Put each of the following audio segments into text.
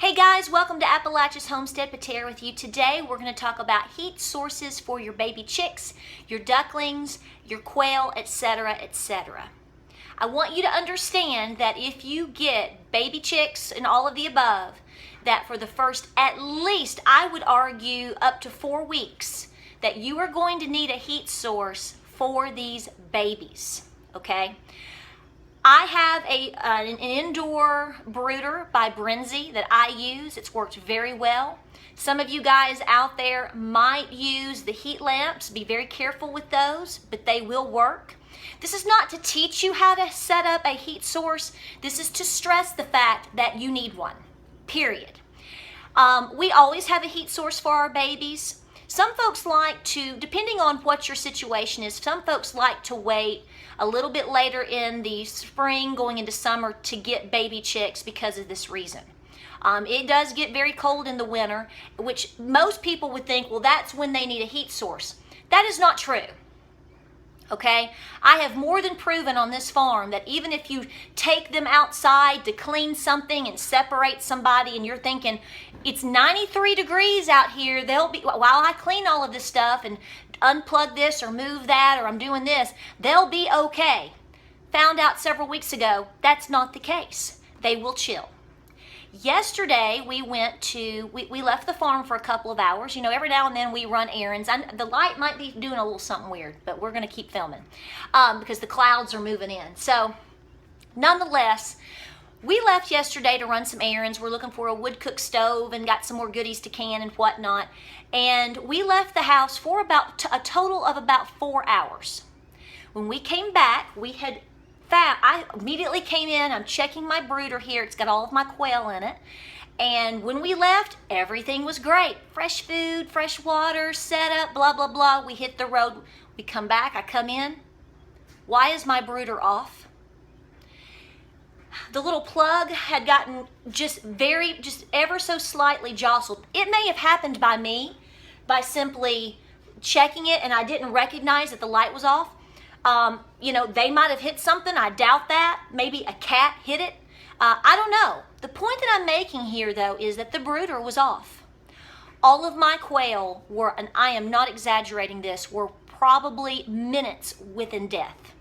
Hey guys, welcome to Appalachia's Homestead. Pater with you. Today we're going to talk about heat sources for your baby chicks, your ducklings, your quail, etc., etc. I want you to understand that if you get baby chicks and all of the above, that for the first, at least, I would argue up to 4 weeks, that you are going to need a heat source for these babies, okay? I have an indoor brooder by Brenzy that I use. It's worked very well. Some of you guys out there might use the heat lamps. Be very careful with those, but they will work. This is not to teach you how to set up a heat source. This is to stress the fact that you need one, period. We always have a heat source for our babies. Some folks like to, depending on what your situation is, some folks like to wait a little bit later in the spring going into summer to get baby chicks because of this reason. It does get very cold in the winter, which most people would think, well, that's when they need a heat source. That is not true. Okay, I have more than proven on this farm that even if you take them outside to clean something and separate somebody and you're thinking it's 93 degrees out here, they'll be, while I clean all of this stuff and unplug this or move that or I'm doing this, they'll be okay. Found out several weeks ago that's not the case. They will chill. Yesterday we left the farm for a couple of hours. You know, every now and then we run errands. The light might be doing a little something weird, but we're going to keep filming because the clouds are moving in. So nonetheless, we left yesterday to run some errands. We're looking for a wood cook stove and got some more goodies to can and whatnot. And we left the house for about a total of about 4 hours. When we came back, I immediately came in, I'm checking my brooder here, it's got all of my quail in it, and when we left, everything was great. Fresh food, fresh water, set up, blah, blah, blah. We hit the road, we come back, I come in. Why is my brooder off? The little plug had gotten just ever so slightly jostled. It may have happened by me, by simply checking it and I didn't recognize that the light was off. You know, they might have hit something. I doubt that. Maybe a cat hit it. I don't know. The point that I'm making here, though, is that the brooder was off. All of my quail were, and I am not exaggerating this, were probably minutes within death.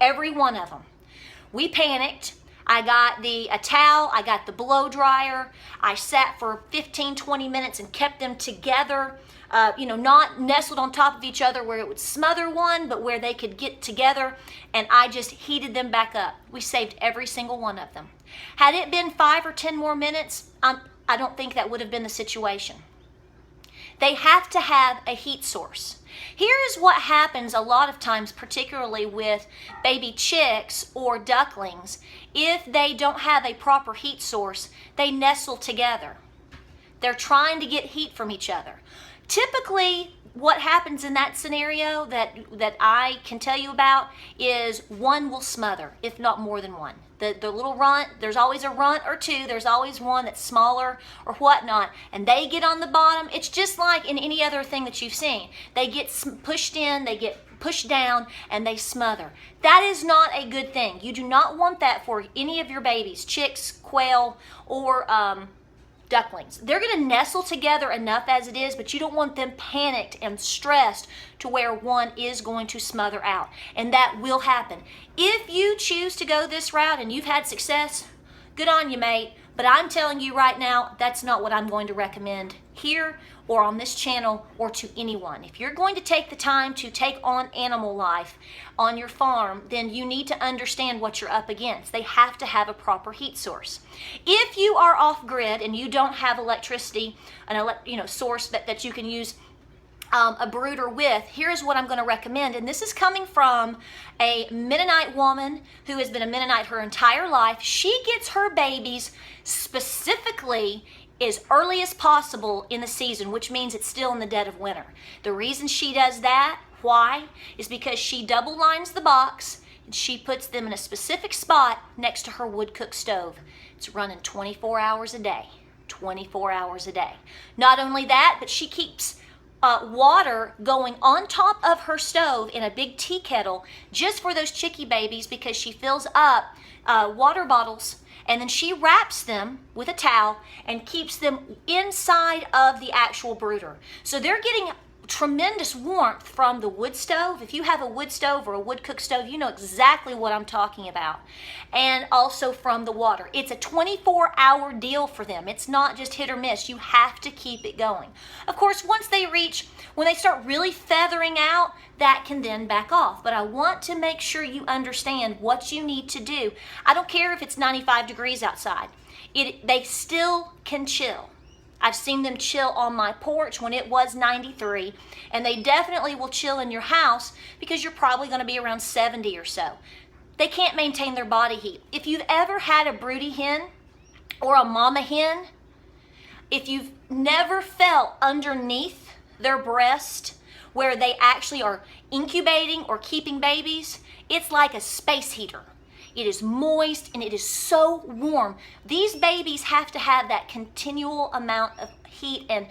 Every one of them. We panicked. I got a towel. I got the blow dryer. I sat for 15, 20 minutes and kept them together. You know, not nestled on top of each other where it would smother one, but where they could get together, and I just heated them back up. We saved every single one of them. Had it been 5 or 10 more minutes, I don't think that would have been the situation. They have to have a heat source. Here is what happens a lot of times, particularly with baby chicks or ducklings. If they don't have a proper heat source, they nestle together. They're trying to get heat from each other. Typically, what happens in that scenario that I can tell you about is one will smother, if not more than one. The little runt, there's always a runt or two, there's always one that's smaller or whatnot, and they get on the bottom. It's just like in any other thing that you've seen. They get pushed in, they get pushed down, and they smother. That is not a good thing. You do not want that for any of your babies, chicks, quail, or ducklings. They're going to nestle together enough as it is, but you don't want them panicked and stressed to where one is going to smother out. And that will happen. If you choose to go this route and you've had success, good on you, mate. But I'm telling you right now, that's not what I'm going to recommend here or on this channel or to anyone. If you're going to take the time to take on animal life on your farm, then you need to understand what you're up against. They have to have a proper heat source. If you are off grid and you don't have electricity, source that you can use a brooder with, here's what I'm going to recommend. And this is coming from a Mennonite woman who has been a Mennonite her entire life. She gets her babies specifically as early as possible in the season, which means it's still in the dead of winter. The reason she does that, why, is because she double lines the box and she puts them in a specific spot next to her wood cook stove. It's running 24 hours a day. 24 hours a day. Not only that, but she keeps water going on top of her stove in a big tea kettle just for those chickie babies, because she fills up water bottles, and then she wraps them with a towel and keeps them inside of the actual brooder. So they're getting tremendous warmth from the wood stove. If you have a wood stove or a wood cook stove, you know exactly what I'm talking about. And also from the water. It's a 24-hour deal for them. It's not just hit or miss. You have to keep it going. Of course, once they reach, when they start really feathering out, that can then back off. But I want to make sure you understand what you need to do. I don't care if it's 95 degrees outside. They still can chill. I've seen them chill on my porch when it was 93, and they definitely will chill in your house because you're probably going to be around 70 or so. They can't maintain their body heat. If you've ever had a broody hen or a mama hen, if you've never felt underneath their breast where they actually are incubating or keeping babies, it's like a space heater. It is moist and it is so warm. These babies have to have that continual amount of heat and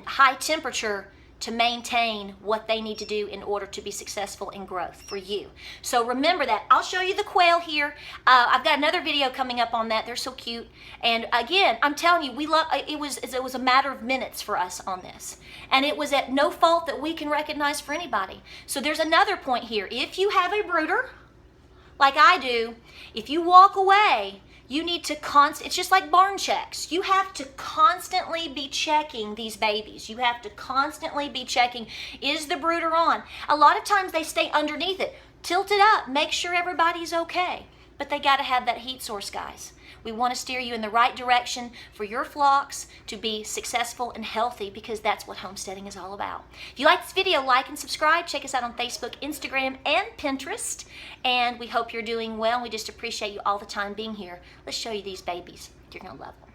high temperature to maintain what they need to do in order to be successful in growth for you. So remember that. I'll show you the quail here. I've got another video coming up on that. They're so cute. And again, I'm telling you, it was a matter of minutes for us on this. And it was at no fault that we can recognize for anybody. So there's another point here. If you have a brooder, like I do, if you walk away, you need to it's just like barn checks. You have to constantly be checking these babies. You have to constantly be checking, is the brooder on? A lot of times they stay underneath it. Tilt it up, make sure everybody's okay. But they gotta have that heat source, guys. We wanna steer you in the right direction for your flocks to be successful and healthy, because that's what homesteading is all about. If you like this video, like and subscribe. Check us out on Facebook, Instagram, and Pinterest. And we hope you're doing well. We just appreciate you all the time being here. Let's show you these babies. You're gonna love them.